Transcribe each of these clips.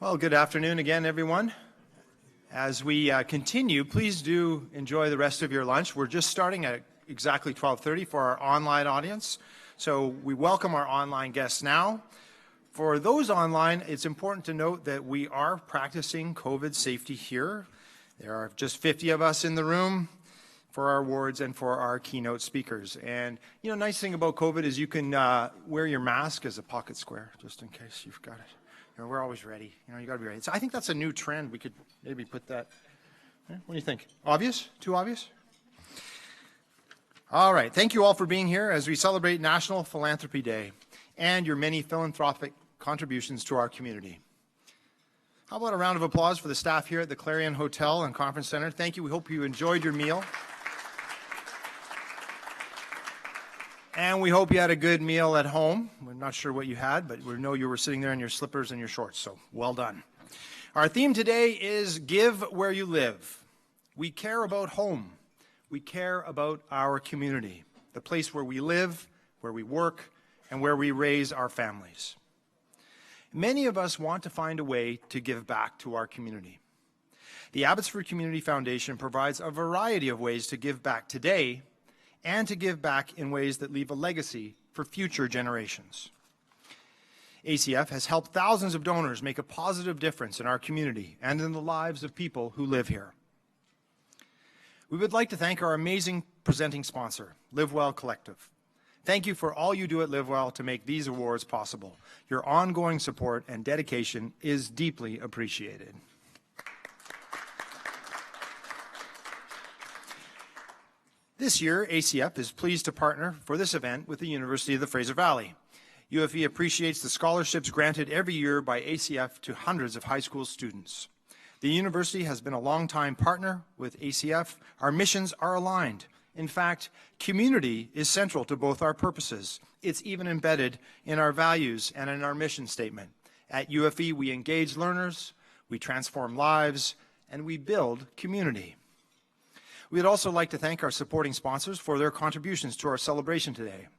Well, good afternoon again, everyone. As we continue, please do enjoy the rest of your lunch. We're just starting at exactly 12:30 for our online audience. So we welcome our online guests now. For those online, it's important to note that we are practicing COVID safety here. There are just 50 of us in the room for our awards and for our keynote speakers. And, you know, nice thing about COVID is you can wear your mask as a pocket square, just in case you've got it. You know, we're always ready. You know, you got to be ready. So I think that's a new trend. We could maybe put that. What do you think? Obvious? Too obvious? All right. Thank you all for being here as we celebrate National Philanthropy Day and your many philanthropic contributions to our community. How about a round of applause for the staff here at the Clarion Hotel and Conference Center? Thank you. We hope you enjoyed your meal. And we hope you had a good meal at home. We're not sure what you had, but we know you were sitting there in your slippers and your shorts, so well done. Our theme today is Give Where You Live. We care about home. We care about our community, the place where we live, where we work, and where we raise our families. Many of us want to find a way to give back to our community. The Abbotsford Community Foundation provides a variety of ways to give back today and to give back in ways that leave a legacy for future generations. ACF has helped thousands of donors make a positive difference in our community and in the lives of people who live here. We would like to thank our amazing presenting sponsor, LiveWell Collective. Thank you for all you do at LiveWell to make these awards possible. Your ongoing support and dedication is deeply appreciated. This year, ACF is pleased to partner for this event with the University of the Fraser Valley. UFV appreciates the scholarships granted every year by ACF to hundreds of high school students. The university has been a longtime partner with ACF. Our missions are aligned. In fact, community is central to both our purposes. It's even embedded in our values and in our mission statement. At UFV, we engage learners, we transform lives, and we build community. We'd also like to thank our supporting sponsors for their contributions to our celebration today.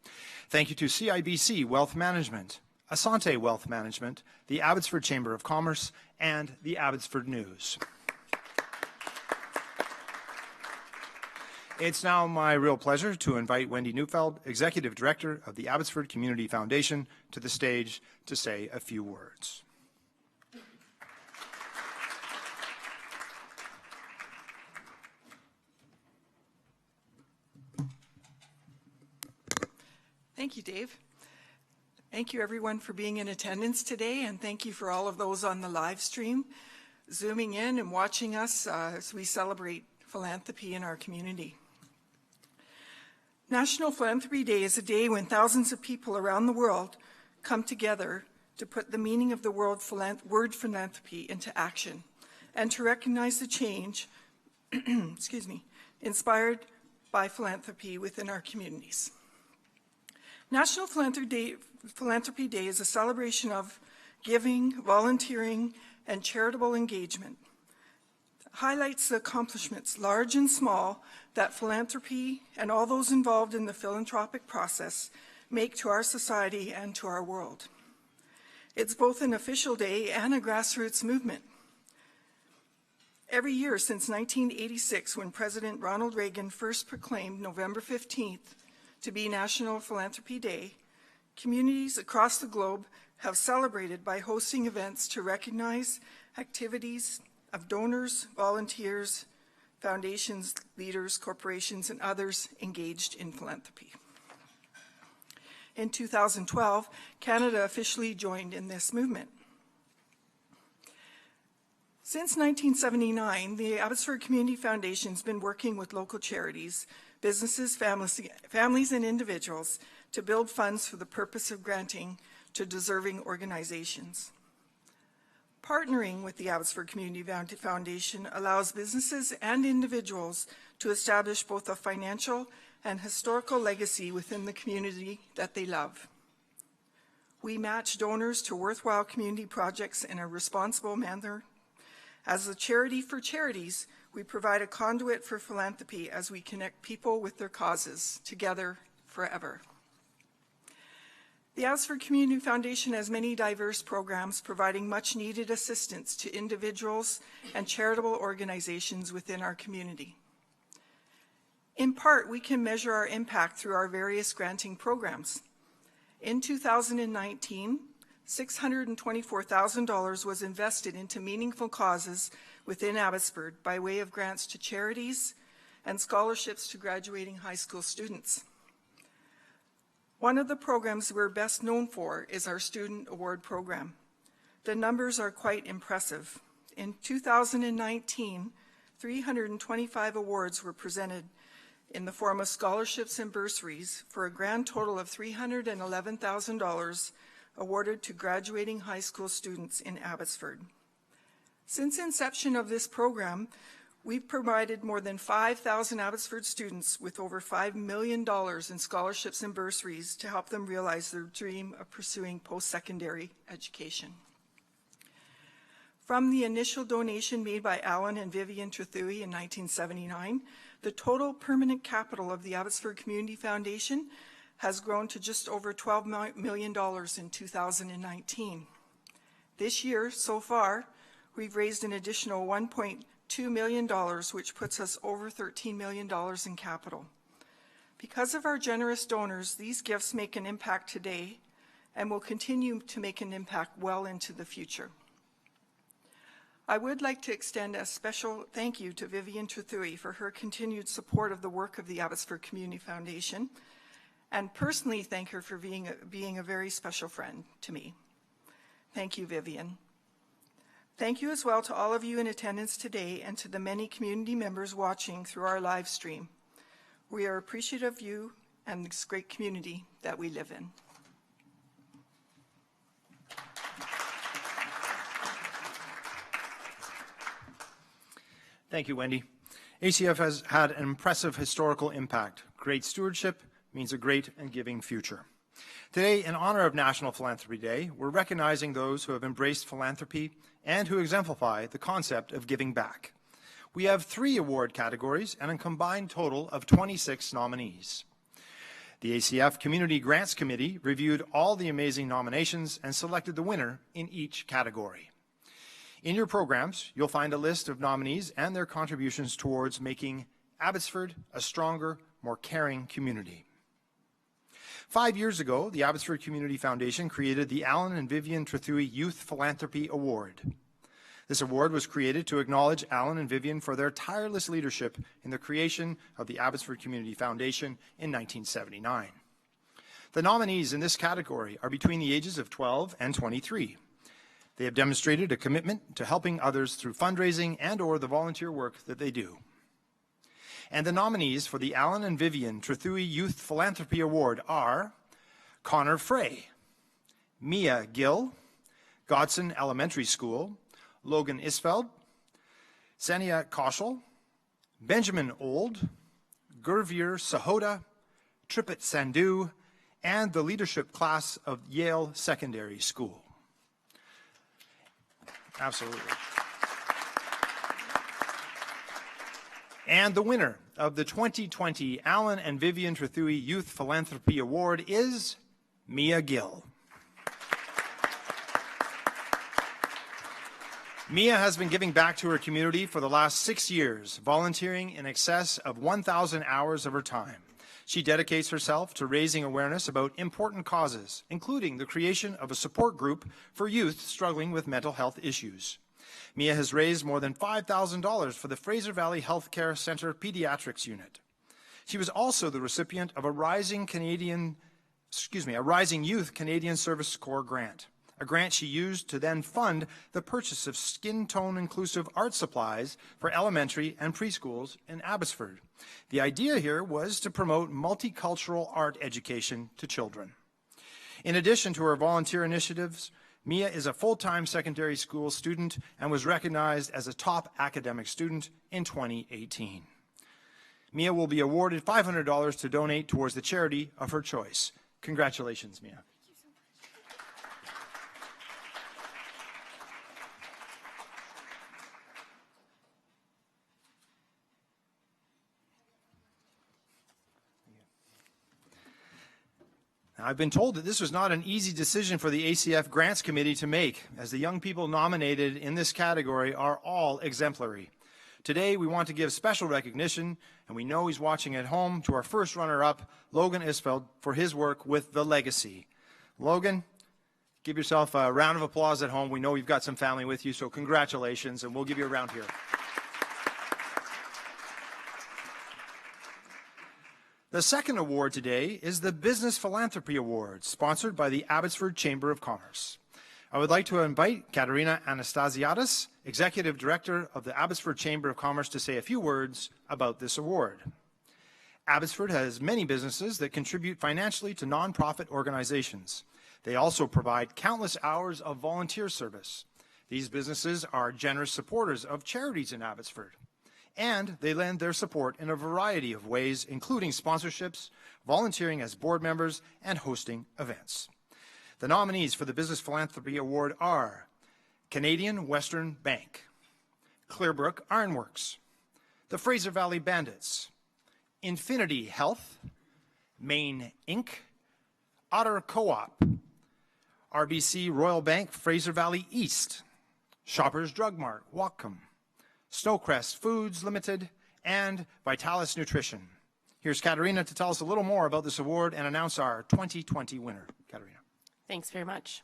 Thank you to CIBC Wealth Management, Asante Wealth Management, the Abbotsford Chamber of Commerce, and the Abbotsford News. It's now my real pleasure to invite Wendy Neufeld, Executive Director of the Abbotsford Community Foundation, to the stage to say a few words. Thank you, Dave. Thank you, everyone, for being in attendance today, and thank you for all of those on the live stream, zooming in and watching us as we celebrate philanthropy in our community. National Philanthropy Day is a day when thousands of people around the world come together to put the meaning of the word philanthropy into action and to recognize the change inspired by philanthropy within our communities. National Philanthropy Day is a celebration of giving, volunteering, and charitable engagement. It highlights the accomplishments, large and small, that philanthropy and all those involved in the philanthropic process make to our society and to our world. It's both an official day and a grassroots movement. Every year since 1986, when President Ronald Reagan first proclaimed November 15th to be National Philanthropy Day, communities across the globe have celebrated by hosting events to recognize activities of donors, volunteers, foundations, leaders, corporations, and others engaged in philanthropy. In 2012, Canada officially joined in this movement. Since 1979, the Abbotsford Community Foundation has been working with local charities, businesses, families, and individuals to build funds for the purpose of granting to deserving organizations. Partnering with the Abbotsford Community Foundation allows businesses and individuals to establish both a financial and historical legacy within the community that they love. We match donors to worthwhile community projects in a responsible manner. As a charity for charities, we provide a conduit for philanthropy as we connect people with their causes together forever. The Abbotsford Community Foundation has many diverse programs providing much needed assistance to individuals and charitable organizations within our community. In part, we can measure our impact through our various granting programs. In 2019, $624,000 was invested into meaningful causes within Abbotsford by way of grants to charities and scholarships to graduating high school students. One of the programs we're best known for is our Student Award Program. The numbers are quite impressive. In 2019, 325 awards were presented in the form of scholarships and bursaries for a grand total of $311,000 awarded to graduating high school students in Abbotsford. Since inception of this program, we've provided more than 5,000 Abbotsford students with over $5 million in scholarships and bursaries to help them realize their dream of pursuing post-secondary education. From the initial donation made by Alan and Vivian Trethewey in 1979, the total permanent capital of the Abbotsford Community Foundation has grown to just over $12 million in 2019. This year, so far, we've raised an additional $1.2 million, which puts us over $13 million in capital. Because of our generous donors, these gifts make an impact today and will continue to make an impact well into the future. I would like to extend a special thank you to Vivian Trethewey for her continued support of the work of the Abbotsford Community Foundation, and personally thank her for being a very special friend to me. Thank you, Vivian. Thank you as well to all of you in attendance today and to the many community members watching through our live stream. We are appreciative of you and this great community that we live in. Thank you, Wendy. ACF has had an impressive historical impact. Great stewardship means a great and giving future. Today, in honor of National Philanthropy Day, we're recognizing those who have embraced philanthropy and who exemplify the concept of giving back. We have 3 award categories and a combined total of 26 nominees. The ACF Community Grants Committee reviewed all the amazing nominations and selected the winner in each category. In your programs, you'll find a list of nominees and their contributions towards making Abbotsford a stronger, more caring community. 5 years ago, the Abbotsford Community Foundation created the Alan and Vivian Trethewey Youth Philanthropy Award. This award was created to acknowledge Alan and Vivian for their tireless leadership in the creation of the Abbotsford Community Foundation in 1979. The nominees in this category are between the ages of 12 and 23. They have demonstrated a commitment to helping others through fundraising and/or the volunteer work that they do. And the nominees for the Alan and Vivian Trethewey Youth Philanthropy Award are Connor Frey, Mia Gill, Godson Elementary School, Logan Isfeld, Sania Koshal, Benjamin Old, Gurveer Sahota, Tripit Sandhu, and the leadership class of Yale Secondary School. Absolutely. And the winner of the 2020 Alan and Vivian Trethewey Youth Philanthropy Award is Mia Gill. Mia has been giving back to her community for the last 6 years, volunteering in excess of 1,000 hours of her time. She dedicates herself to raising awareness about important causes, including the creation of a support group for youth struggling with mental health issues. Mia has raised more than $5,000 for the Fraser Valley Healthcare Centre Pediatrics Unit. She was also the recipient of a Rising Youth Canadian Service Corps grant, a grant she used to then fund the purchase of skin tone inclusive art supplies for elementary and preschools in Abbotsford. The idea here was to promote multicultural art education to children. In addition to her volunteer initiatives, Mia is a full-time secondary school student and was recognized as a top academic student in 2018. Mia will be awarded $500 to donate towards the charity of her choice. Congratulations, Mia. I've been told that this was not an easy decision for the ACF Grants Committee to make, as the young people nominated in this category are all exemplary. Today, we want to give special recognition, and we know he's watching at home, to our first runner-up, Logan Isfeld, for his work with The Legacy. Logan, give yourself a round of applause at home. We know you've got some family with you, so congratulations, and we'll give you a round here. The second award today is the Business Philanthropy Award, sponsored by the Abbotsford Chamber of Commerce. I would like to invite Katerina Anastasiadis, Executive Director of the Abbotsford Chamber of Commerce, to say a few words about this award. Abbotsford has many businesses that contribute financially to nonprofit organizations. They also provide countless hours of volunteer service. These businesses are generous supporters of charities in Abbotsford, and they lend their support in a variety of ways, including sponsorships, volunteering as board members, and hosting events. The nominees for the Business Philanthropy Award are Canadian Western Bank, Clearbrook Ironworks, the Fraser Valley Bandits, Infinity Health, Maine Inc., Otter Co-op, RBC Royal Bank Fraser Valley East, Shoppers Drug Mart Whatcom, Snowcrest Foods Limited, and Vitalis Nutrition. Here's Katerina to tell us a little more about this award and announce our 2020 winner. Katerina. Thanks very much.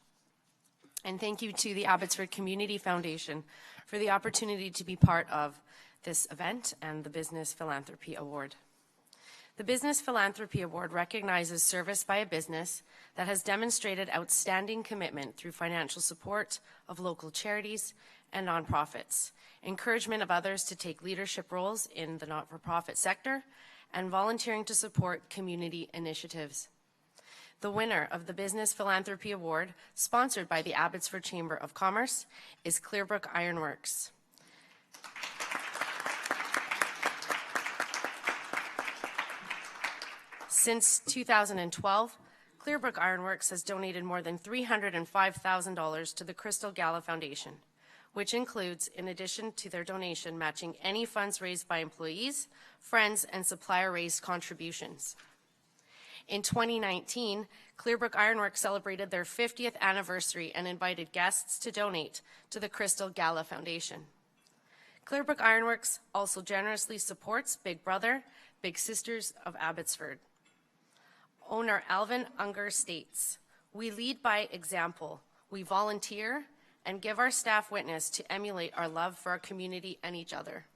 And thank you to the Abbotsford Community Foundation for the opportunity to be part of this event and the Business Philanthropy Award. The Business Philanthropy Award recognizes service by a business that has demonstrated outstanding commitment through financial support of local charities and nonprofits, encouragement of others to take leadership roles in the not-for-profit sector, and volunteering to support community initiatives. The winner of the Business Philanthropy Award, sponsored by the Abbotsford Chamber of Commerce, is Clearbrook Ironworks. Since 2012, Clearbrook Ironworks has donated more than $305,000 to the Crystal Gala Foundation, which includes, in addition to their donation, matching any funds raised by employees, friends, and supplier-raised contributions. In 2019, Clearbrook Ironworks celebrated their 50th anniversary and invited guests to donate to the Crystal Gala Foundation. Clearbrook Ironworks also generously supports Big Brother, Big Sisters of Abbotsford. Owner Alvin Unger states, "We lead by example, we volunteer, and give our staff witness to emulate our love for our community and each other."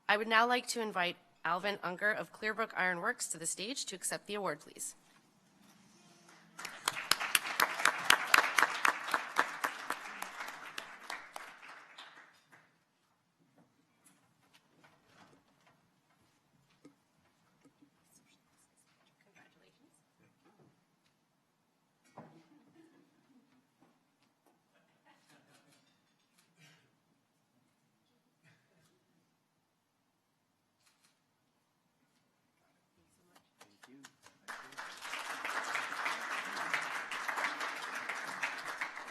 I would now like to invite Alvin Unger of Clearbrook Ironworks to the stage to accept the award, please.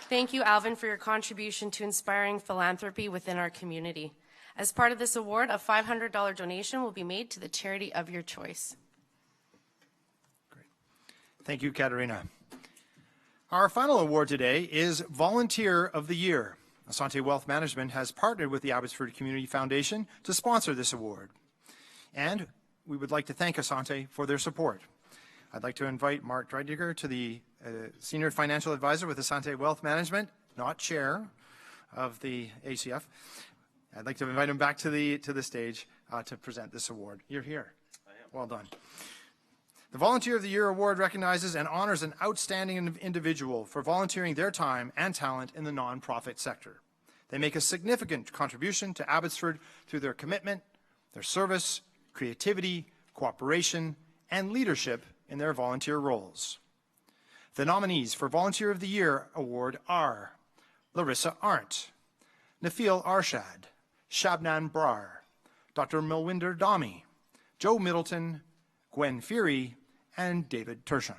Thank you, Alvin, for your contribution to inspiring philanthropy within our community. As part of this award, a $500 donation will be made to the charity of your choice. Great. Thank you, Katerina. Our final award today is Volunteer of the Year. Asante Wealth Management has partnered with the Abbotsford Community Foundation to sponsor this award. And we would like to thank Asante for their support. I'd like to invite Mark Dreidiger to the Senior Financial Advisor with Asante Wealth Management, not Chair of the ACF. I'd like to invite him back to the stage to present this award. You're here. I am. Well done. The Volunteer of the Year Award recognizes and honors an outstanding individual for volunteering their time and talent in the nonprofit sector. They make a significant contribution to Abbotsford through their commitment, their service, creativity, cooperation, and leadership in their volunteer roles. The nominees for Volunteer of the Year Award are Larissa Arndt, Nafeel Arshad, Shabnan Brar, Dr. Milwinder Dami, Joe Middleton, Gwen Feary, and David Tershon.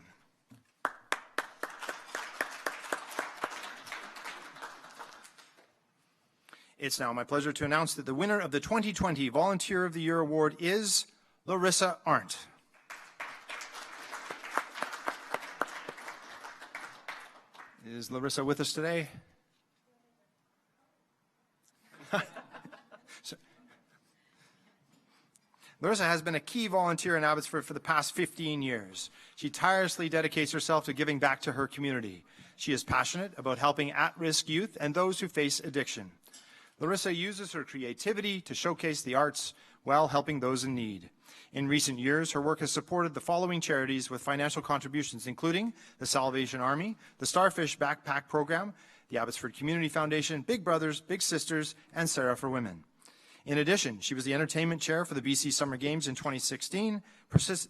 It's now my pleasure to announce that the winner of the 2020 Volunteer of the Year Award is Larissa Arndt. Is Larissa with us today? Larissa has been a key volunteer in Abbotsford for the past 15 years. She tirelessly dedicates herself to giving back to her community. She is passionate about helping at-risk youth and those who face addiction. Larissa uses her creativity to showcase the arts while helping those in need. In recent years, her work has supported the following charities with financial contributions, including the Salvation Army, the Starfish Backpack Program, the Abbotsford Community Foundation, Big Brothers, Big Sisters, and Sarah for Women. In addition, she was the entertainment chair for the BC Summer Games in 2016,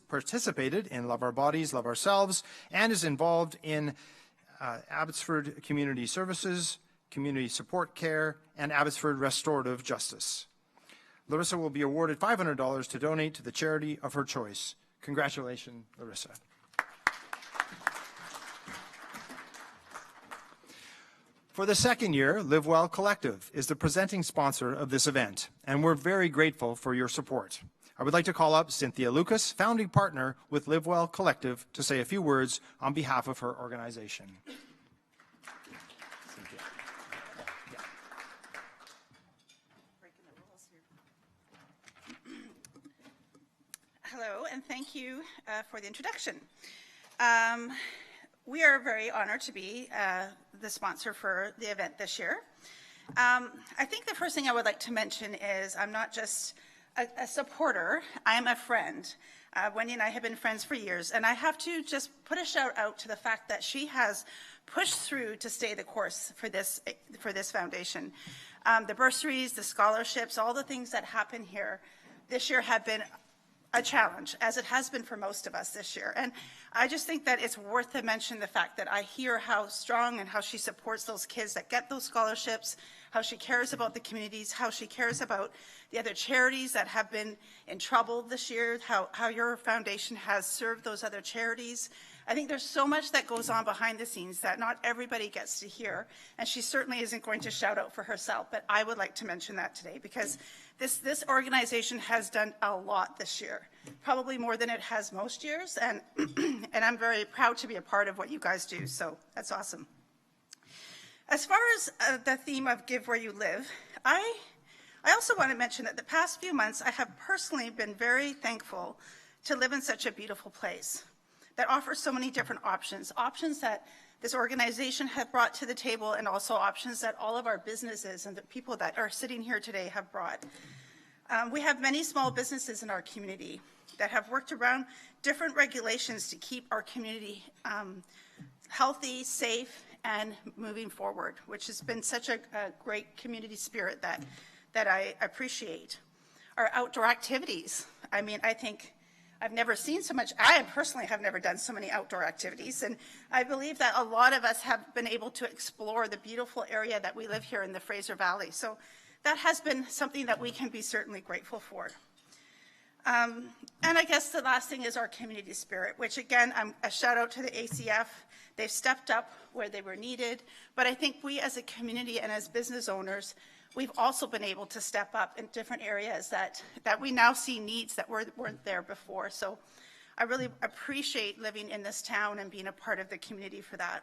participated in Love Our Bodies, Love Ourselves, and is involved in Abbotsford Community Services, Community Support Care, and Abbotsford Restorative Justice. Larissa will be awarded $500 to donate to the charity of her choice. Congratulations, Larissa. For the second year, Live Well Collective is the presenting sponsor of this event, and we're very grateful for your support. I would like to call up Cynthia Lucas, founding partner with Live Well Collective, to say a few words on behalf of her organization. Cynthia. Yeah. Hello, and thank you for the introduction. We are very honored to be the sponsor for the event this year. I think the first thing I would like to mention is I'm not just a supporter, I'm a friend. Wendy and I have been friends for years, and I have to just put a shout out to the fact that she has pushed through to stay the course for this foundation. The bursaries, the scholarships, all the things that happen here this year have been a challenge, as it has been for most of us this year. And I just think that it's worth to mention the fact that I hear how strong and how she supports those kids that get those scholarships, how she cares about the communities, how she cares about the other charities that have been in trouble this year, how your foundation has served those other charities. I think there's so much that goes on behind the scenes that not everybody gets to hear, and she certainly isn't going to shout out for herself, but I would like to mention that today because this organization has done a lot this year, probably more than it has most years, and and I'm very proud to be a part of what you guys do, so that's awesome. As far as the theme of Give Where You Live, I also want to mention that the past few months I have personally been very thankful to live in such a beautiful place that offers so many different options that this organization have brought to the table, and also options that all of our businesses and the people that are sitting here today have brought. We have many small businesses in our community that have worked around different regulations to keep our community healthy, safe, and moving forward, which has been such a great community spirit that I appreciate. Our outdoor activities, I mean, I think I've never seen so much. I personally have never done so many outdoor activities, and I believe that a lot of us have been able to explore the beautiful area that we live here in the Fraser Valley. So that has been something that we can be certainly grateful for. And I guess the last thing is our community spirit, which again, a shout out to the ACF. They've stepped up where they were needed, but I think we as a community and as business owners, we've also been able to step up in different areas that we now see needs that weren't there before. So I really appreciate living in this town and being a part of the community for that.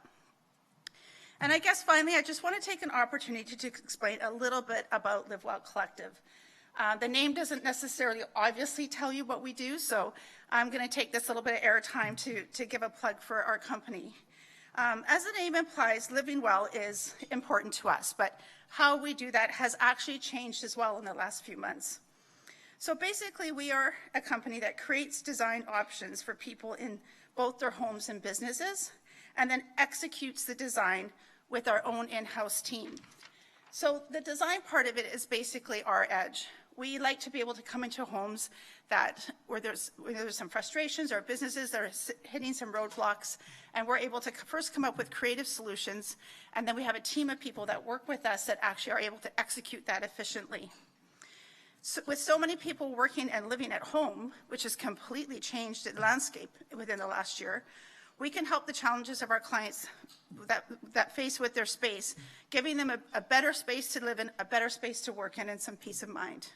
And I guess finally, I just want to take an opportunity to explain a little bit about Live Well Collective. The name doesn't necessarily obviously tell you what we do, so I'm going to take this little bit of airtime to give a plug for our company. As the name implies, living well is important to us, but how we do that has actually changed as well in the last few months. So basically, we are a company that creates design options for people in both their homes and businesses, and then executes the design with our own in-house team. So the design part of it is basically our edge. We like to be able to come into homes where there's some frustrations or businesses that are hitting some roadblocks, and we're able to first come up with creative solutions, and then we have a team of people that work with us that actually are able to execute that efficiently. So with so many people working and living at home, which has completely changed the landscape within the last year, we can help the challenges of our clients that face with their space, giving them a better space to live in, a better space to work in, and some peace of mind.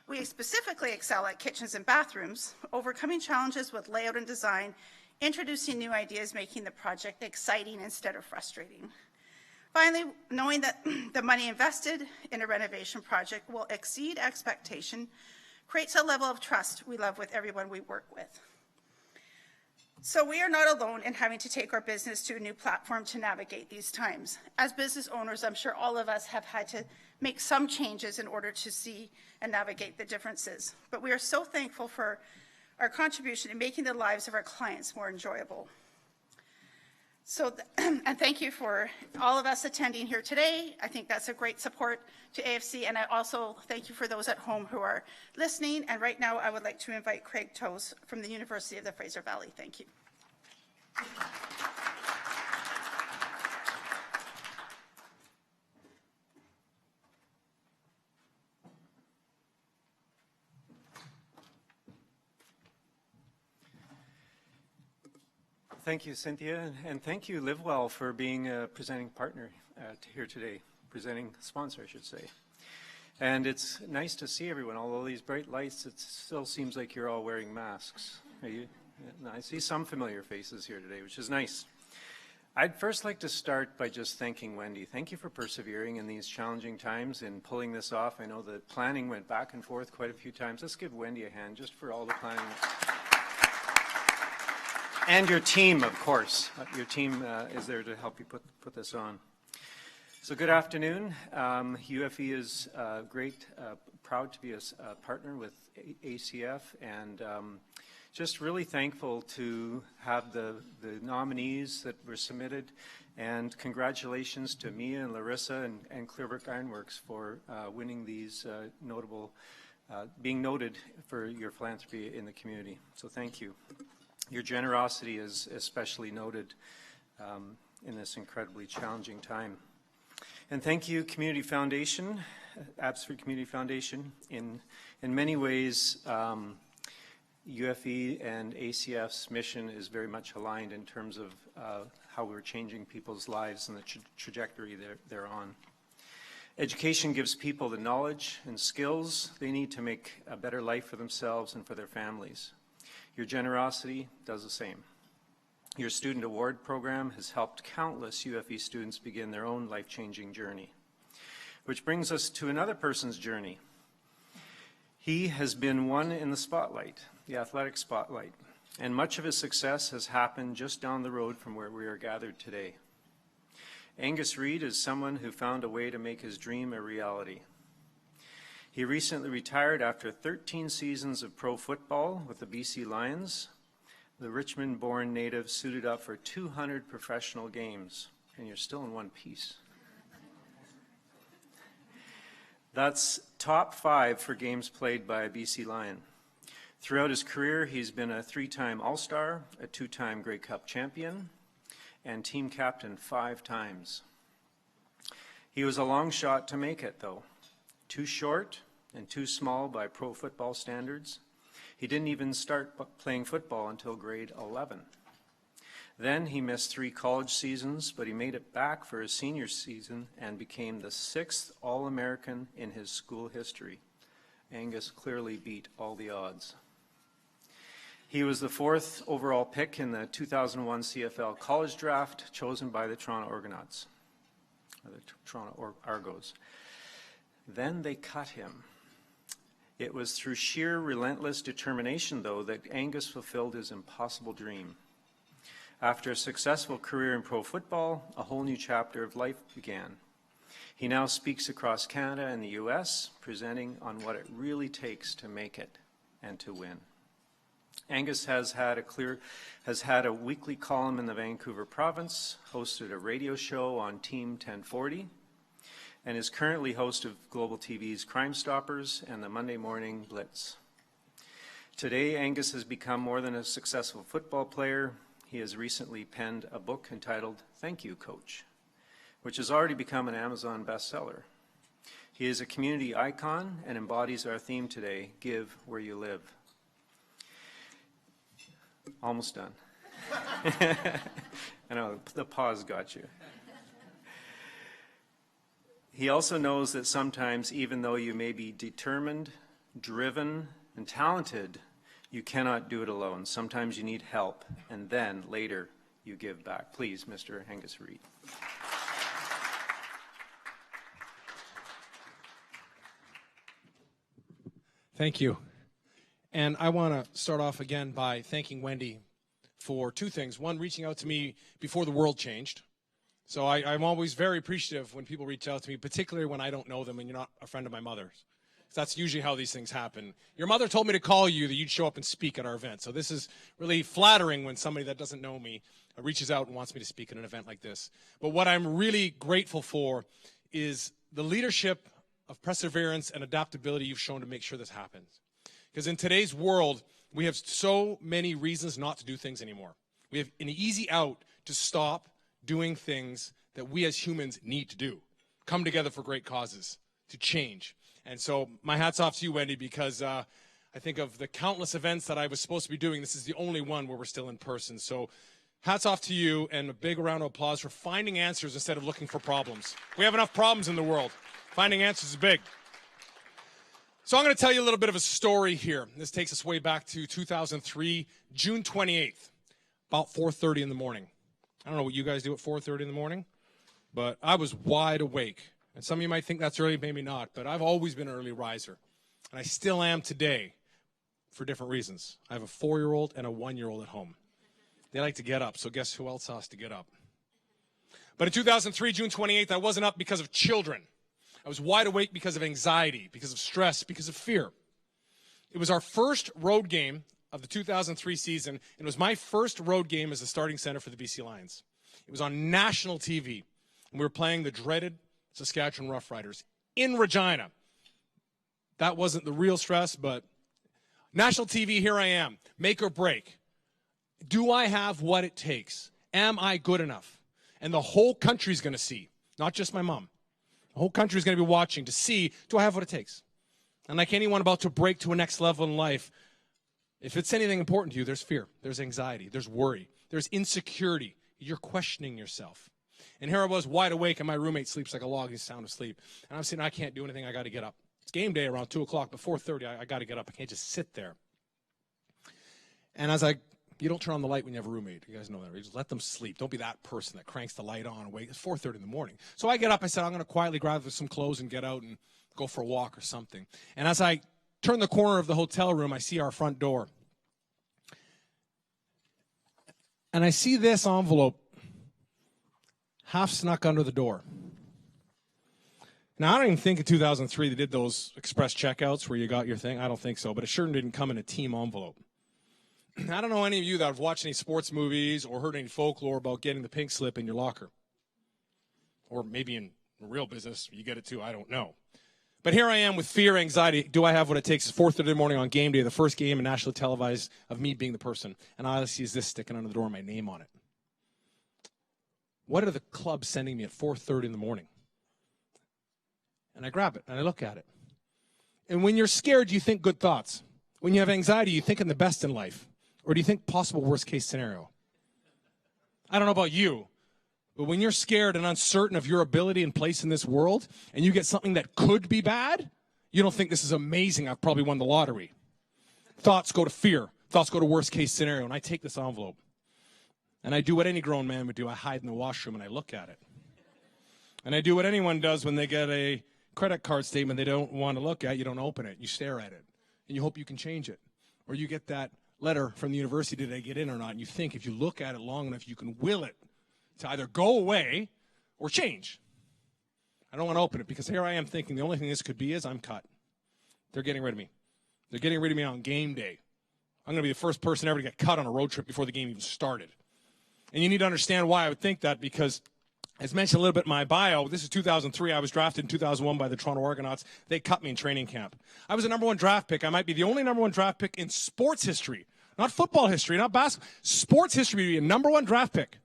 We specifically excel at kitchens and bathrooms, overcoming challenges with layout and design introducing new ideas, making the project exciting instead of frustrating. Finally, knowing that the money invested in a renovation project will exceed expectation creates a level of trust we love with everyone we work with. So we are not alone in having to take our business to a new platform to navigate these times. As business owners, I'm sure all of us have had to make some changes in order to see and navigate the differences. But we are so thankful for our contribution in making the lives of our clients more enjoyable. And thank you for all of us attending here today. I think that's a great support to AFC, and I also thank you for those at home who are listening. And right now, I would like to invite Craig Toes from the University of the Fraser Valley. Thank you. Thank you, Cynthia, and thank you, LiveWell, for being a presenting partner here today, presenting sponsor, I should say. And it's nice to see everyone. Although these bright lights, it still seems like you're all wearing masks. I see some familiar faces here today, which is nice. I'd first like to start by just thanking Wendy. Thank you for persevering in these challenging times and pulling this off. I know the planning went back and forth quite a few times. Let's give Wendy a hand just for all the planning. And your team, of course. Your team is there to help you put this on. So good afternoon. UFE is proud to be a partner with ACF, and just really thankful to have the nominees that were submitted, and congratulations to Mia and Larissa and Clearbrook Ironworks for winning these being noted for your philanthropy in the community. So thank you. Your generosity is especially noted in this incredibly challenging time. And thank you, Community Foundation, Abbotsford Community Foundation. In many ways, UFE and ACF's mission is very much aligned in terms of how we're changing people's lives and the trajectory they're on. Education gives people the knowledge and skills they need to make a better life for themselves and for their families. Your generosity does the same. Your student award program has helped countless UFE students begin their own life-changing journey. Which brings us to another person's journey. He has been one in the spotlight, the athletic spotlight, and much of his success has happened just down the road from where we are gathered today. Angus Reid is someone who found a way to make his dream a reality. He recently retired after 13 seasons of pro football with the BC Lions. The Richmond-born native suited up for 200 professional games, and you're still in one piece. That's top 5 for games played by a BC Lion. Throughout his career, he's been a 3-time All-Star, a 2-time Grey Cup champion, and team captain 5 times. He was a long shot to make it, though. Too short and too small by pro football standards. He didn't even start playing football until grade 11. Then he missed 3 college seasons, but he made it back for his senior season and became the 6th All-American in his school history. Angus clearly beat all the odds. He was the 4th overall pick in the 2001 CFL college draft, chosen by the Toronto Argonauts, or the Toronto Argos. Then they cut him. It was through sheer relentless determination, though, that Angus fulfilled his impossible dream. After a successful career in pro football, a whole new chapter of life began. He now speaks across Canada and the US, presenting on what it really takes to make it and to win. Angus has had a weekly column in the Vancouver province, hosted a radio show on Team 1040, and is currently host of Global TV's Crime Stoppers and the Monday Morning Blitz. Today, Angus has become more than a successful football player. He has recently penned a book entitled Thank You, Coach, which has already become an Amazon bestseller. He is a community icon and embodies our theme today, Give Where You Live. Almost done. I know, the pause got you. He also knows that sometimes, even though you may be determined, driven, and talented, You cannot do it alone. Sometimes you need help, and then later you give back. Please, Mr. Angus Reid. Thank you. And I want to start off again by thanking Wendy for two things. One, reaching out to me before the world changed. So I'm always very appreciative when people reach out to me, particularly when I don't know them and you're not a friend of my mother's. That's usually how these things happen. Your mother told me to call you, that you'd show up and speak at our event. So this is really flattering when somebody that doesn't know me reaches out and wants me to speak at an event like this. But what I'm really grateful for is the leadership of perseverance and adaptability you've shown to make sure this happens. Because in today's world, we have so many reasons not to do things anymore. We have an easy out to stop doing things that we as humans need to do. Come together for great causes, to change. And so my hat's off to you, Wendy, because I think of the countless events that I was supposed to be doing, this is the only one where we're still in person. So hats off to you, and a big round of applause for finding answers instead of looking for problems. We have enough problems in the world. Finding answers is big. So I'm going to tell you a little bit of a story here. This takes us way back to 2003, June 28th, about 4:30 in the morning. I don't know what you guys do at 4:30 in the morning, but I was wide awake. And some of you might think that's early, maybe not, but I've always been an early riser. And I still am today for different reasons. I have a 4-year-old and a 1-year-old at home. They like to get up, so guess who else has to get up? But in 2003, June 28th, I wasn't up because of children. I was wide awake because of anxiety, because of stress, because of fear. It was our first road game of the 2003 season, and it was my first road game as a starting center for the BC Lions. It was on national TV, and we were playing the dreaded Saskatchewan Roughriders in Regina. That wasn't the real stress, but national TV, here I am, make or break. Do I have what it takes? Am I good enough? And the whole country's going to see, not just my mom. The whole country's going to be watching to see, do I have what it takes? And like anyone about to break to a next level in life, if it's anything important to you, there's fear, there's anxiety, there's worry, there's insecurity. You're questioning yourself. And here I was wide awake, and my roommate sleeps like a log. He's sound asleep. And I'm saying, I can't do anything. I got to get up. It's game day around 2 o'clock. But 4:30, I got to get up. I can't just sit there. And you don't turn on the light when you have a roommate. You guys know that. You just let them sleep. Don't be that person that cranks the light on and wait. It's 4:30 in the morning. So I get up. I said, I'm going to quietly grab some clothes and get out and go for a walk or something. And as I turn the corner of the hotel room, I see our front door. And I see this envelope half snuck under the door. Now, I don't even think in 2003 they did those express checkouts where you got your thing. I don't think so, but it sure didn't come in a team envelope. I don't know any of you that have watched any sports movies or heard any folklore about getting the pink slip in your locker. Or maybe in real business, you get it too, I don't know. But here I am with fear, anxiety. Do I have what it takes? It's 4:30 in the morning on game day, the first game nationally televised of me being the person. And all I see is this sticking under the door, my name on it. What are the clubs sending me at 4:30 in the morning? And I grab it, and I look at it. And when you're scared, you think good thoughts. When you have anxiety, you think in the best in life. Or do you think possible worst-case scenario? I don't know about you, but when you're scared and uncertain of your ability and place in this world, and you get something that could be bad, you don't think this is amazing, I've probably won the lottery. Thoughts go to fear. Thoughts go to worst-case scenario, and I take this envelope. And I do what any grown man would do. I hide in the washroom and I look at it. And I do what anyone does when they get a credit card statement they don't want to look at. You don't open it. You stare at it. And you hope you can change it. Or you get that letter from the university, did I get in or not? And you think if you look at it long enough, you can will it to either go away or change. I don't want to open it because here I am thinking the only thing this could be is I'm cut. They're getting rid of me. They're getting rid of me on game day. I'm going to be the first person ever to get cut on a road trip before the game even started. And you need to understand why I would think that, because as mentioned a little bit in my bio, this is 2003. I was drafted in 2001 by the Toronto Argonauts. They cut me in training camp. I was a number 1 draft pick. I might be the only number 1 draft pick in sports history, not football history, not basketball. Sports history to be a number 1 draft pick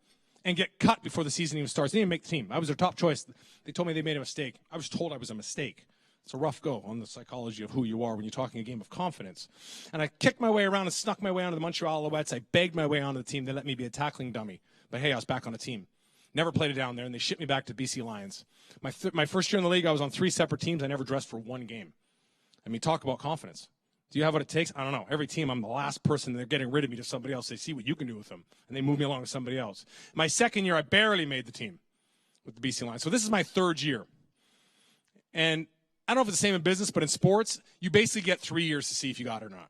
and get cut before the season even starts. They didn't even make the team. I was their top choice. They told me they made a mistake. I was told I was a mistake. It's a rough go on the psychology of who you are when you're talking a game of confidence. And I kicked my way around and snuck my way onto the Montreal Alouettes. I begged my way onto the team. They let me be a tackling dummy. But hey, I was back on the team. Never played it down there, and they shipped me back to BC Lions. My first year in the league, I was on 3 separate teams. I never dressed for 1 game. I mean, talk about confidence. Do you have what it takes? I don't know. Every team, I'm the last person. They're getting rid of me to somebody else. They see what you can do with them, and they move me along to somebody else. My second year, I barely made the team with the BC Lions. So this is my third year. And I don't know if it's the same in business, but in sports, you basically get 3 years to see if you got it or not.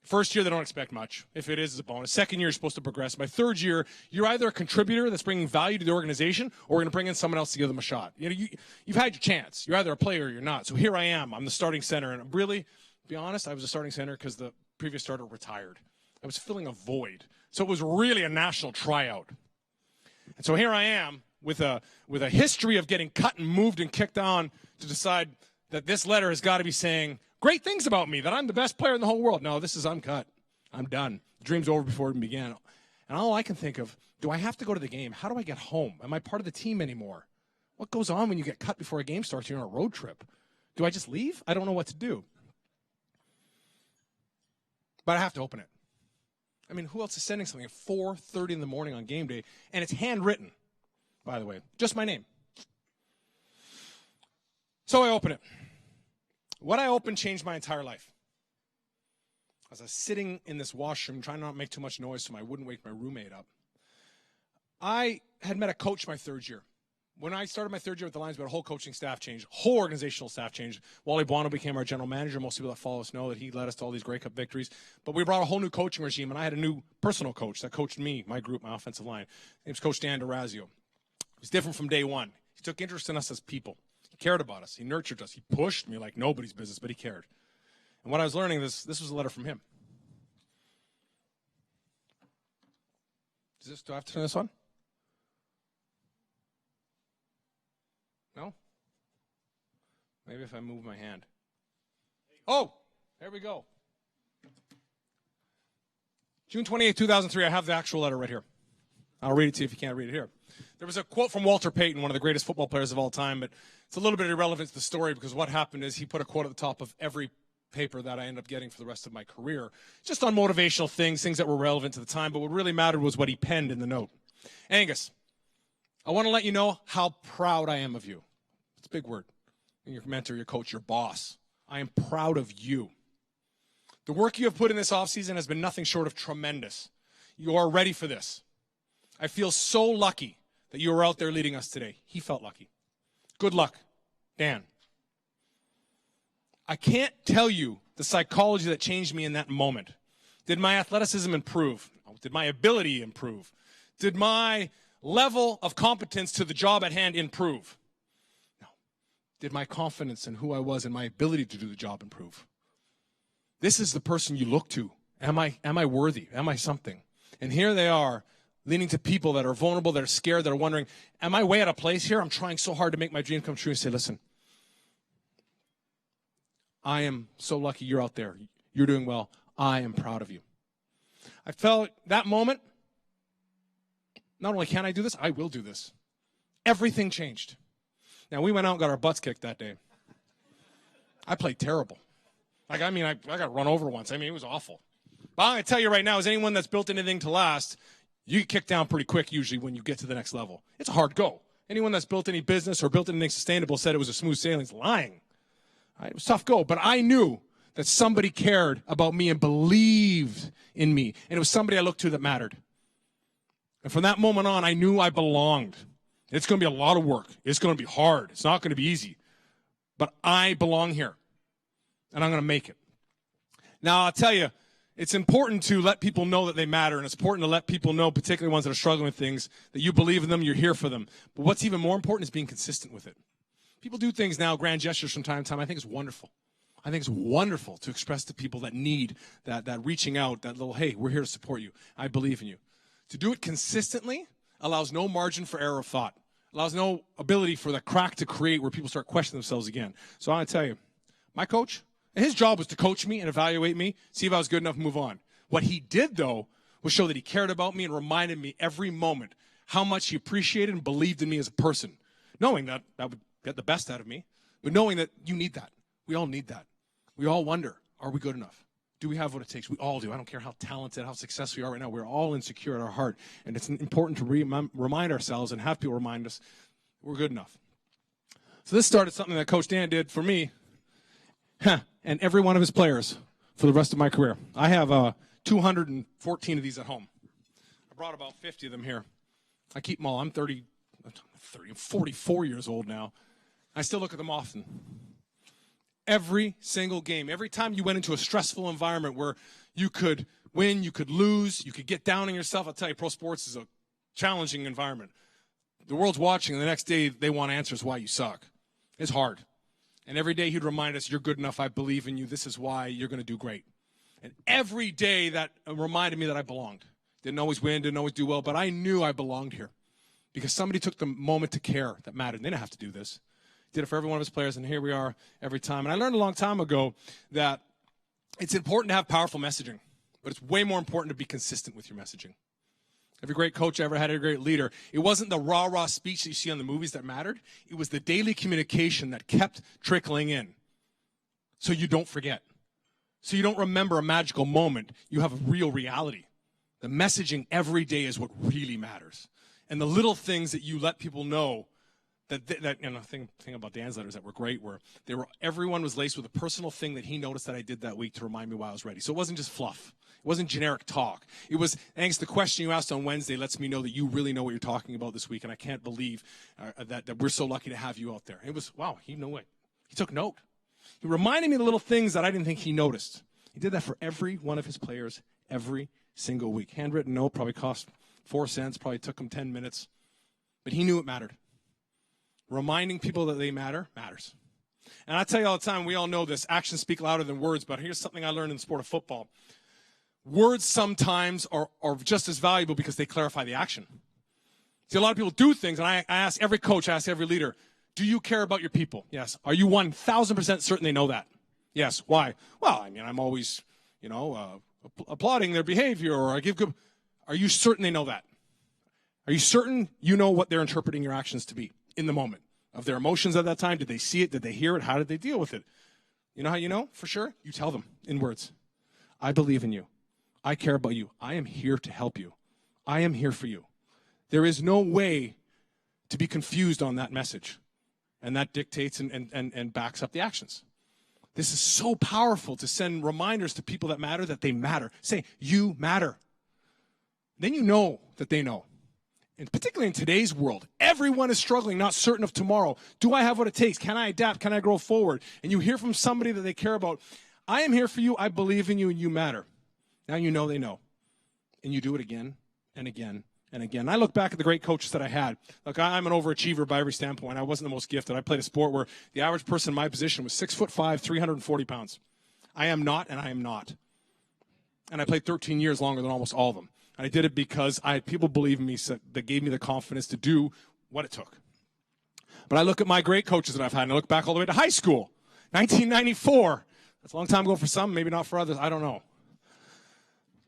First year, they don't expect much. If it is, it's a bonus. Second year, you're supposed to progress. My third year, you're either a contributor that's bringing value to the organization, or we're going to bring in someone else to give them a shot. You know, you've had your chance. You're either a player or you're not. So here I am. I'm the starting center. And really, to be honest, I was a starting center because the previous starter retired. I was filling a void. So it was really a national tryout. And so here I am with a history of getting cut and moved and kicked on to decide that this letter has got to be saying great things about me, that I'm the best player in the whole world. No, this is uncut. I'm done. The dream's over before it even began. And all I can think of, do I have to go to the game? How do I get home? Am I part of the team anymore? What goes on when you get cut before a game starts? You're on a road trip. Do I just leave? I don't know what to do. But I have to open it. I mean, who else is sending something at 4:30 in the morning on game day? And it's handwritten, by the way. Just my name. So I open it. What I opened changed my entire life. As I was sitting in this washroom, trying not to make too much noise so I wouldn't wake my roommate up, I had met a coach my third year. When I started my third year with the Lions, we had a whole coaching staff change, whole organizational staff change. Wally Buono became our general manager. Most people that follow us know that he led us to all these Grey Cup victories. But we brought a whole new coaching regime, and I had a new personal coach that coached me, my group, my offensive line. His name's Coach Dan DeRazio. He was different from day one. He took interest in us as people. He cared about us. He nurtured us. He pushed me like nobody's business, but he cared. And what I was learning, this was a letter from him. Do I have to turn this on? No? Maybe if I move my hand. Oh, there we go. June 28, 2003, I have the actual letter right here. I'll read it to you if you can't read it here. There was a quote from Walter Payton, one of the greatest football players of all time, but it's a little bit irrelevant to the story because what happened is he put a quote at the top of every paper that I ended up getting for the rest of my career, just on motivational things that were relevant to the time, but what really mattered was what he penned in the note. Angus, I want to let you know how proud I am of you. It's a big word. Your mentor, your coach, your boss. I am proud of you. The work you have put in this offseason has been nothing short of tremendous. You are ready for this. I feel so lucky that you were out there leading us today. He felt lucky. Good luck, Dan. I can't tell you the psychology that changed me in that moment. Did my athleticism improve? Did my ability improve? Did my level of competence to the job at hand improve? No. Did my confidence in who I was and my ability to do the job improve? This is the person you look to. Am I worthy? Am I something? And here they are, leaning to people that are vulnerable, that are scared, that are wondering, am I way out of place here? I'm trying so hard to make my dream come true and say, listen, I am so lucky you're out there. You're doing well. I am proud of you. I felt that moment, not only can I do this, I will do this. Everything changed. Now, we went out and got our butts kicked that day. I played terrible. I got run over once. It was awful. But I'm going to tell you right now, as anyone that's built anything to last, you get kicked down pretty quick usually when you get to the next level. It's a hard go. Anyone that's built any business or built anything sustainable said it was a smooth sailing is lying. It was a tough go, but I knew that somebody cared about me and believed in me. And it was somebody I looked to that mattered. And from that moment on, I knew I belonged. It's going to be a lot of work. It's going to be hard. It's not going to be easy. But I belong here. And I'm going to make it. Now, I'll tell you, it's important to let people know that they matter. And it's important to let people know, particularly ones that are struggling with things, that you believe in them, you're here for them. But what's even more important is being consistent with it. People do things now, grand gestures from time to time. I think it's wonderful. I think it's wonderful to express to people that need that reaching out, that little, hey, we're here to support you. I believe in you. To do it consistently allows no margin for error of thought. Allows no ability for the crack to create where people start questioning themselves again. So I want to tell you, my coach, his job was to coach me and evaluate me, see if I was good enough to move on. What he did, though, was show that he cared about me and reminded me every moment how much he appreciated and believed in me as a person, knowing that would get the best out of me, but knowing that you need that. We all need that. We all wonder, are we good enough? Do we have what it takes? We all do. I don't care how talented, how successful we are right now. We're all insecure at our heart. And it's important to remind ourselves and have people remind us we're good enough. So this started something that Coach Dan did for me and every one of his players for the rest of my career. I have 214 of these at home. I brought about 50 of them here. I keep them all. I'm 44 years old now. I still look at them often. Every single game, every time you went into a stressful environment where you could win, you could lose, you could get down on yourself. I'll tell you, pro sports is a challenging environment. The world's watching, and the next day they want answers why you suck. It's hard. And every day he'd remind us, you're good enough, I believe in you, this is why you're going to do great. And every day that reminded me that I belonged. Didn't always win, didn't always do well, but I knew I belonged here because somebody took the moment to care that mattered. They didn't have to do this. Did it for every one of his players, and here we are every time. And I learned a long time ago that it's important to have powerful messaging, but it's way more important to be consistent with your messaging. Every great coach I ever had, every great leader, it wasn't the rah-rah speech that you see on the movies that mattered. It was the daily communication that kept trickling in so you don't forget. So you don't remember a magical moment. You have a real reality. The messaging every day is what really matters. And the little things that you let people know that thing about Dan's letters that were great were everyone was laced with a personal thing that he noticed that I did that week to remind me why I was ready. So it wasn't just fluff. It wasn't generic talk. It was, Angus, the question you asked on Wednesday lets me know that you really know what you're talking about this week, and I can't believe that we're so lucky to have you out there. It was, wow, he knew it. He took note. He reminded me of the little things that I didn't think he noticed. He did that for every one of his players every single week. Handwritten note, probably cost 4 cents, probably took him 10 minutes. But he knew it mattered. Reminding people that they matters. And I tell you all the time, we all know this, actions speak louder than words, but here's something I learned in the sport of football. Words sometimes are just as valuable because they clarify the action. See, a lot of people do things, and I ask every coach, I ask every leader, do you care about your people? Yes. Are you 1,000% certain they know that? Yes. Why? Well, I mean, I'm always, applauding their behavior, or I give good. Are you certain they know that? Are you certain you know what they're interpreting your actions to be in the moment of their emotions at that time? Did they see it? Did they hear it? How did they deal with it? You know how you know for sure? You tell them in words. I believe in you. I care about you. I am here to help you. I am here for you. There is no way to be confused on that message. And that dictates and backs up the actions. This is so powerful to send reminders to people that matter that they matter. Say, you matter. Then you know that they know. And particularly in today's world, everyone is struggling, not certain of tomorrow. Do I have what it takes? Can I adapt? Can I grow forward? And you hear from somebody that they care about, I am here for you, I believe in you, and you matter. Now you know they know. And you do it again and again and again. I look back at the great coaches that I had. Look, I'm an overachiever by every standpoint. I wasn't the most gifted. I played a sport where the average person in my position was 6'5", 340 pounds. I am not, and I am not. And I played 13 years longer than almost all of them. And I did it because I had people believe in me that gave me the confidence to do what it took. But I look at my great coaches that I've had, and I look back all the way to high school, 1994. That's a long time ago for some, maybe not for others. I don't know.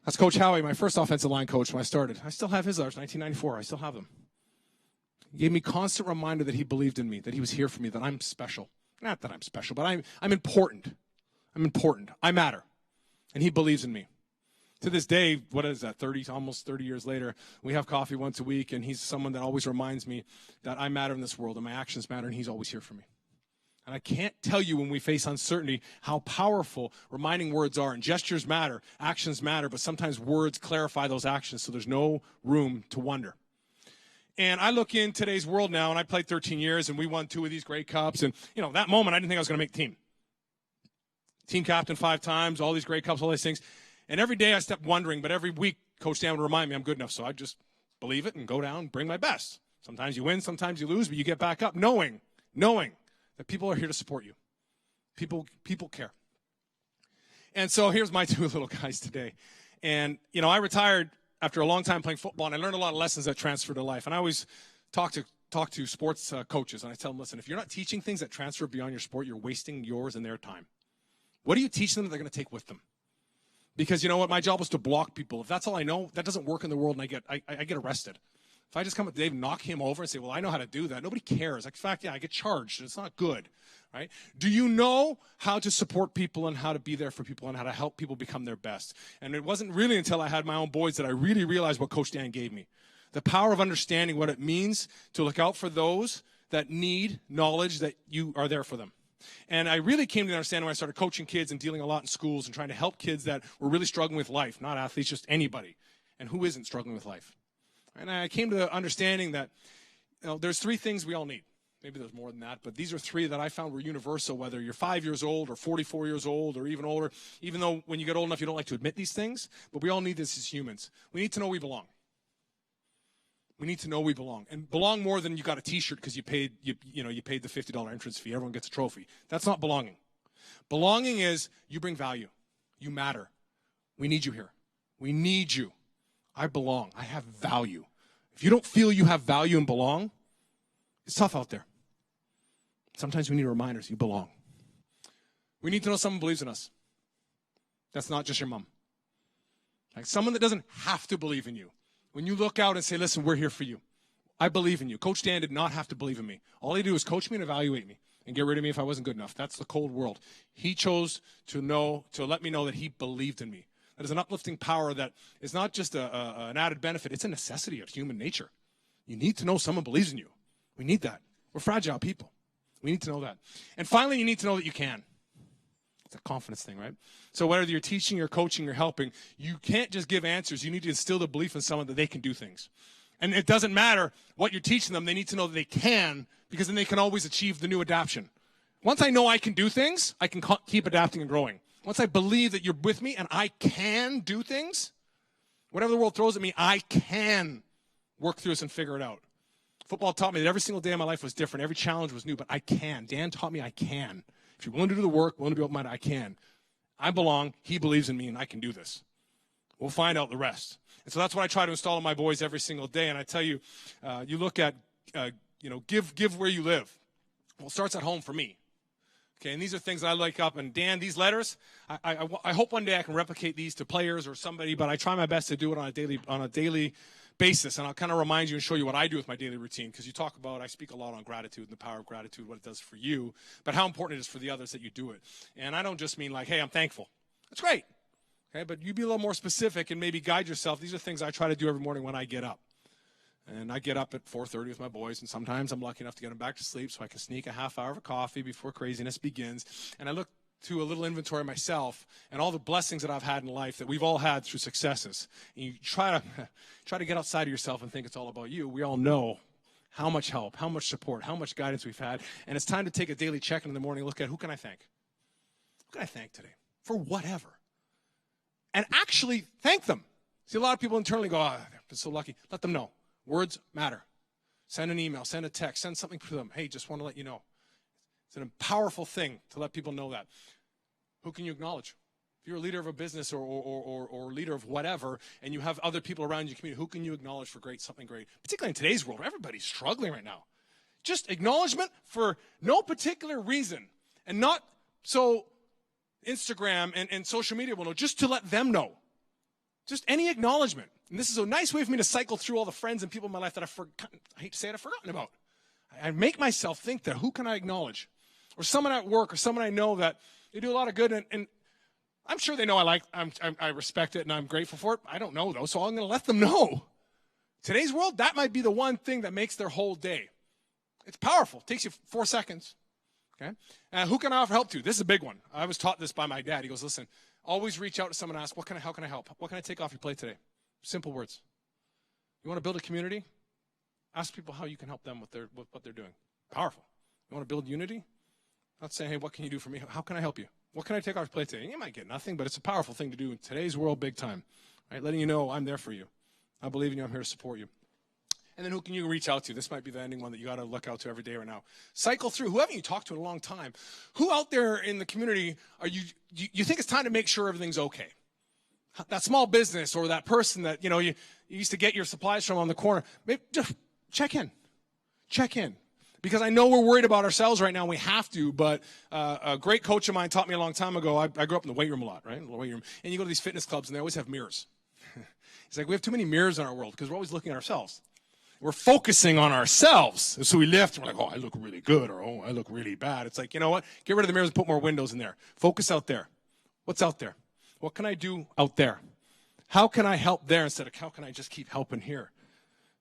That's Coach Howie, my first offensive line coach when I started. I still have his letters, 1994. I still have them. He gave me constant reminder that he believed in me, that he was here for me, that I'm special. Not that I'm special, but I'm important. I'm important. I matter. And he believes in me. To this day, what is that, almost 30 years later, we have coffee once a week, and he's someone that always reminds me that I matter in this world, and my actions matter, and he's always here for me. And I can't tell you when we face uncertainty how powerful reminding words are. And gestures matter, actions matter, but sometimes words clarify those actions so there's no room to wonder. And I look in today's world now, and I played 13 years, and we won 2 of these Grey Cups. And, that moment, I didn't think I was going to make the team. Team captain 5 times, all these Grey Cups, all these things. And every day I stepped wondering, but every week Coach Dan would remind me I'm good enough. So I just believe it and go down and bring my best. Sometimes you win, sometimes you lose, but you get back up knowing that people are here to support you. People care. And so here's my 2 little guys today. And, I retired after a long time playing football, and I learned a lot of lessons that transfer to life. And I always talk to sports coaches, and I tell them, listen, if you're not teaching things that transfer beyond your sport, you're wasting yours and their time. What do you teach them that they're going to take with them? Because you know what? My job was to block people. If that's all I know, that doesn't work in the world, and I get arrested. If I just come up to Dave and knock him over and say, well, I know how to do that, nobody cares. In fact, I get charged. It's not good, right? Do you know how to support people and how to be there for people and how to help people become their best? And it wasn't really until I had my own boys that I really realized what Coach Dan gave me. The power of understanding what it means to look out for those that need knowledge that you are there for them. And I really came to understand when I started coaching kids and dealing a lot in schools and trying to help kids that were really struggling with life, not athletes, just anybody. And who isn't struggling with life? And I came to the understanding that there's three things we all need. Maybe there's more than that, but these are three that I found were universal, whether you're 5 years old or 44 years old or even older, even though when you get old enough you don't like to admit these things, but we all need this as humans. We need to know we belong. We need to know we belong. And belong more than you got a t-shirt because you paid the $50 entrance fee. Everyone gets a trophy. That's not belonging. Belonging is you bring value. You matter. We need you here. We need you. I belong. I have value. If you don't feel you have value and belong, it's tough out there. Sometimes we need reminders. You belong. We need to know someone believes in us. That's not just your mom. Like someone that doesn't have to believe in you. When you look out and say, listen, we're here for you. I believe in you. Coach Dan did not have to believe in me. All he did was coach me and evaluate me and get rid of me if I wasn't good enough. That's the cold world. He chose to let me know that he believed in me. That is an uplifting power that is not just an added benefit. It's a necessity of human nature. You need to know someone believes in you. We need that. We're fragile people. We need to know that. And finally, you need to know that you can. It's a confidence thing, right? So whether you're teaching, you're coaching, you're helping, you can't just give answers. You need to instill the belief in someone that they can do things. And it doesn't matter what you're teaching them. They need to know that they can, because then they can always achieve the new adaptation. Once I know I can do things, I can keep adapting and growing. Once I believe that you're with me and I can do things, whatever the world throws at me, I can work through this and figure it out. Football taught me that every single day of my life was different. Every challenge was new, but I can. Dan taught me I can. If you're willing to do the work, willing to be open-minded, I can. I belong. He believes in me, and I can do this. We'll find out the rest. And so that's what I try to install in my boys every single day. And I tell you, you look at, give where you live. Well, it starts at home for me. Okay, and these are things that I like up. And Dan, these letters, I hope one day I can replicate these to players or somebody, but I try my best to do it on a daily basis. And I'll kind of remind you and show you what I do with my daily routine, because I speak a lot on gratitude and the power of gratitude, what it does for you, but how important it is for the others that you do it. And I don't just mean like, hey, I'm thankful. That's great. Okay, but you be a little more specific and maybe guide yourself. These are things I try to do every morning when I get up. And I get up at 4:30 with my boys, and sometimes I'm lucky enough to get them back to sleep so I can sneak a half hour of coffee before craziness begins. And I look to a little inventory of myself and all the blessings that I've had in life that we've all had through successes. And you try to get outside of yourself and think it's all about you. We all know how much help, how much support, how much guidance we've had. And it's time to take a daily check-in in the morning, look at who can I thank? Who can I thank today? For whatever. And actually thank them. See, a lot of people internally go, I've been so lucky. Let them know. Words matter. Send an email, send a text, send something to them. Hey, just want to let you know. It's a powerful thing to let people know that. Who can you acknowledge? If you're a leader of a business or leader of whatever, and you have other people around your community, who can you acknowledge for something great? Particularly in today's world, where everybody's struggling right now. Just acknowledgement for no particular reason. And not so Instagram and social media will know, just to let them know. Just any acknowledgement. And this is a nice way for me to cycle through all the friends and people in my life that I've forgotten about. I make myself think that, who can I acknowledge? Or someone at work, or someone I know that they do a lot of good, and I'm sure they know I respect it and I'm grateful for it. I don't know, though, so I'm going to let them know. Today's world, that might be the one thing that makes their whole day. It's powerful. It takes you 4 seconds. Okay? Who can I offer help to? This is a big one. I was taught this by my dad. He goes, listen, always reach out to someone and ask, how can I help? What can I take off your plate today? Simple words. You want to build a community? Ask people how you can help them with what they're doing. Powerful. You want to build unity? Not saying, hey, what can you do for me? How can I help you? What can I take off your plate today? You might get nothing, but it's a powerful thing to do in today's world, big time. Right? Letting you know I'm there for you. I believe in you. I'm here to support you. And then who can you reach out to? This might be the ending one that you got to look out to every day right now. Cycle through. Who haven't you talked to in a long time? Who out there in the community are you think it's time to make sure everything's okay? That small business or that person that, you used to get your supplies from on the corner. Maybe just check in. Check in. Because I know we're worried about ourselves right now, and we have to, but a great coach of mine taught me a long time ago. I grew up in the weight room a lot, right? In the weight room. And you go to these fitness clubs, and they always have mirrors. He's like, we have too many mirrors in our world because we're always looking at ourselves. We're focusing on ourselves. And so we lift, and we're like, oh, I look really good, or oh, I look really bad. It's like, you know what? Get rid of the mirrors and put more windows in there. Focus out there. What's out there? What can I do out there? How can I help there instead of how can I just keep helping here?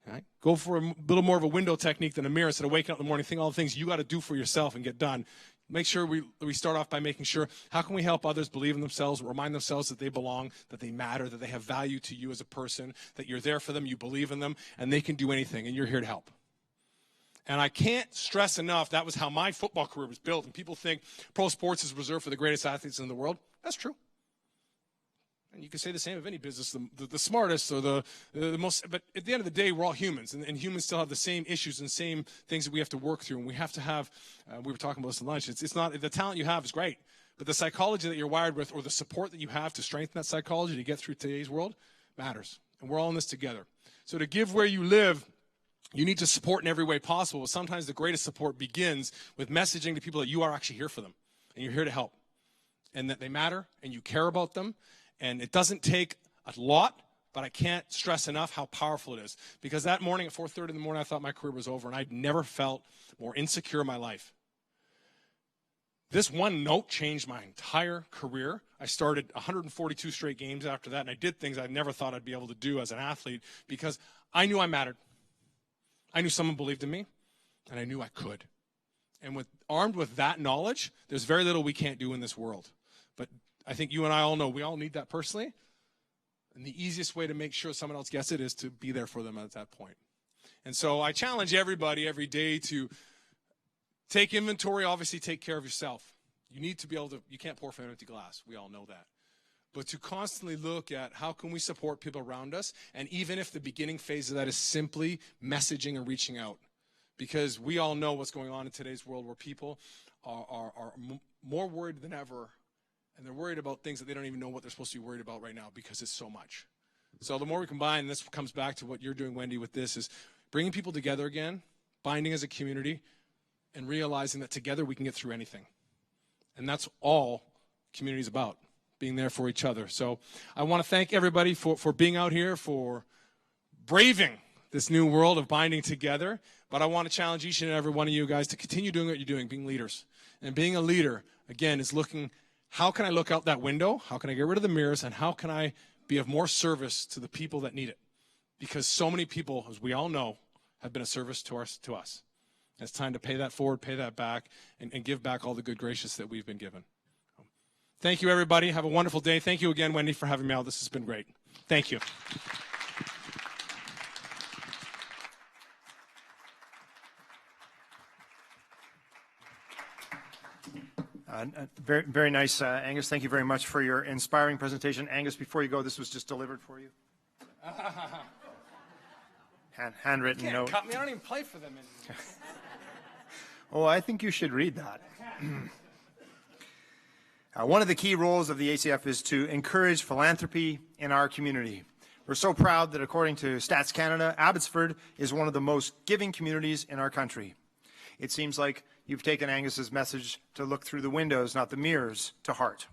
Right? Go for a little more of a window technique than a mirror instead of waking up in the morning, thinking all the things you got to do for yourself and get done. make sure we start off by making sure, how can we help others believe in themselves, remind themselves that they belong, that they matter, that they have value to you as a person, that you're there for them, you believe in them, and they can do anything, and you're here to help. And I can't stress enough, that was how my football career was built. And people think pro sports is reserved for the greatest athletes in the world. That's true. And you can say the same of any business, the smartest or the most, but at the end of the day, we're all humans, and humans still have the same issues and same things that we have to work through, and we have to have, we were talking about this at lunch, it's not, the talent you have is great, but the psychology that you're wired with or the support that you have to strengthen that psychology to get through today's world matters, and we're all in this together. So to give where you live, you need to support in every way possible, but sometimes the greatest support begins with messaging to people that you are actually here for them, and you're here to help, and that they matter, and you care about them. And it doesn't take a lot, but I can't stress enough how powerful it is. Because that morning at 4:30 in the morning, I thought my career was over, and I'd never felt more insecure in my life. This one note changed my entire career. I started 142 straight games after that, and I did things I never thought I'd be able to do as an athlete because I knew I mattered. I knew someone believed in me, and I knew I could. And armed with that knowledge, there's very little we can't do in this world. But I think you and I all know we all need that personally. And the easiest way to make sure someone else gets it is to be there for them at that point. And so I challenge everybody every day to take inventory, obviously take care of yourself. You need to be able to, you can't pour from an empty glass. We all know that. But to constantly look at how can we support people around us, and even if the beginning phase of that is simply messaging and reaching out. Because we all know what's going on in today's world where people are more worried than ever. And they're worried about things that they don't even know what they're supposed to be worried about right now because it's so much. So the more we combine, this comes back to what you're doing, Wendy, with this, is bringing people together again, binding as a community, and realizing that together we can get through anything. And that's all community is about, being there for each other. So I want to thank everybody for being out here, for braving this new world of binding together. But I want to challenge each and every one of you guys to continue doing what you're doing, being leaders. And being a leader, again, is looking, how can I look out that window? How can I get rid of the mirrors? And how can I be of more service to the people that need it? Because so many people, as we all know, have been a service to us. It's time to pay that forward, pay that back, and give back all the good gracious that we've been given. Thank you, everybody. Have a wonderful day. Thank you again, Wendy, for having me out. This has been great. Thank you. Very, very nice, Angus. Thank you very much for your inspiring presentation. Angus, before you go, this was just delivered for you. Handwritten note. Cut me. I don't even play for them anymore. Oh, I think you should read that. One of the key roles of the ACF is to encourage philanthropy in our community. We're so proud that according to Stats Canada, Abbotsford is one of the most giving communities in our country. It seems like you've taken Angus's message to look through the windows, not the mirrors, to heart.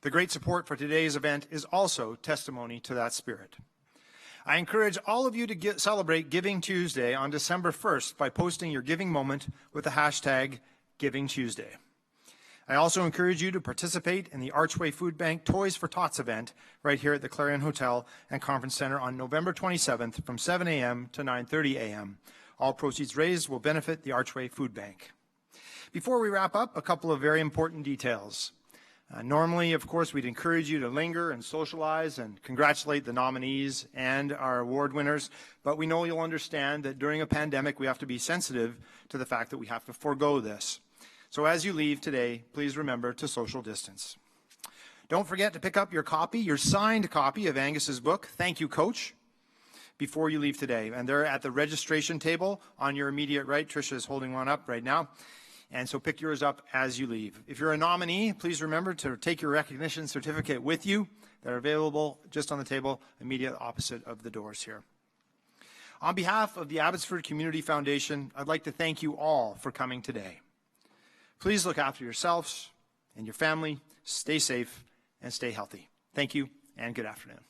The great support for today's event is also testimony to that spirit. I encourage all of you to celebrate Giving Tuesday on December 1st by posting your giving moment with the hashtag Giving Tuesday. I also encourage you to participate in the Archway Food Bank Toys for Tots event right here at the Clarion Hotel and Conference Center on November 27th from 7 a.m. to 9:30 a.m. All proceeds raised will benefit the Archway Food Bank. Before we wrap up, a couple of very important details. Normally, of course, we'd encourage you to linger and socialize and congratulate the nominees and our award winners, but we know you'll understand that during a pandemic, we have to be sensitive to the fact that we have to forego this. So as you leave today, please remember to social distance. Don't forget to pick up your copy, your signed copy of Angus's book, Thank You, Coach, before you leave today. And they're at the registration table on your immediate right. Tricia is holding one up right now. And so pick yours up as you leave. If you're a nominee, please remember to take your recognition certificate with you. They're available just on the table immediate opposite of the doors here. On behalf of the Abbotsford Community Foundation, I'd like to thank you all for coming today. Please look after yourselves and your family, stay safe, and stay healthy. Thank you, and good afternoon.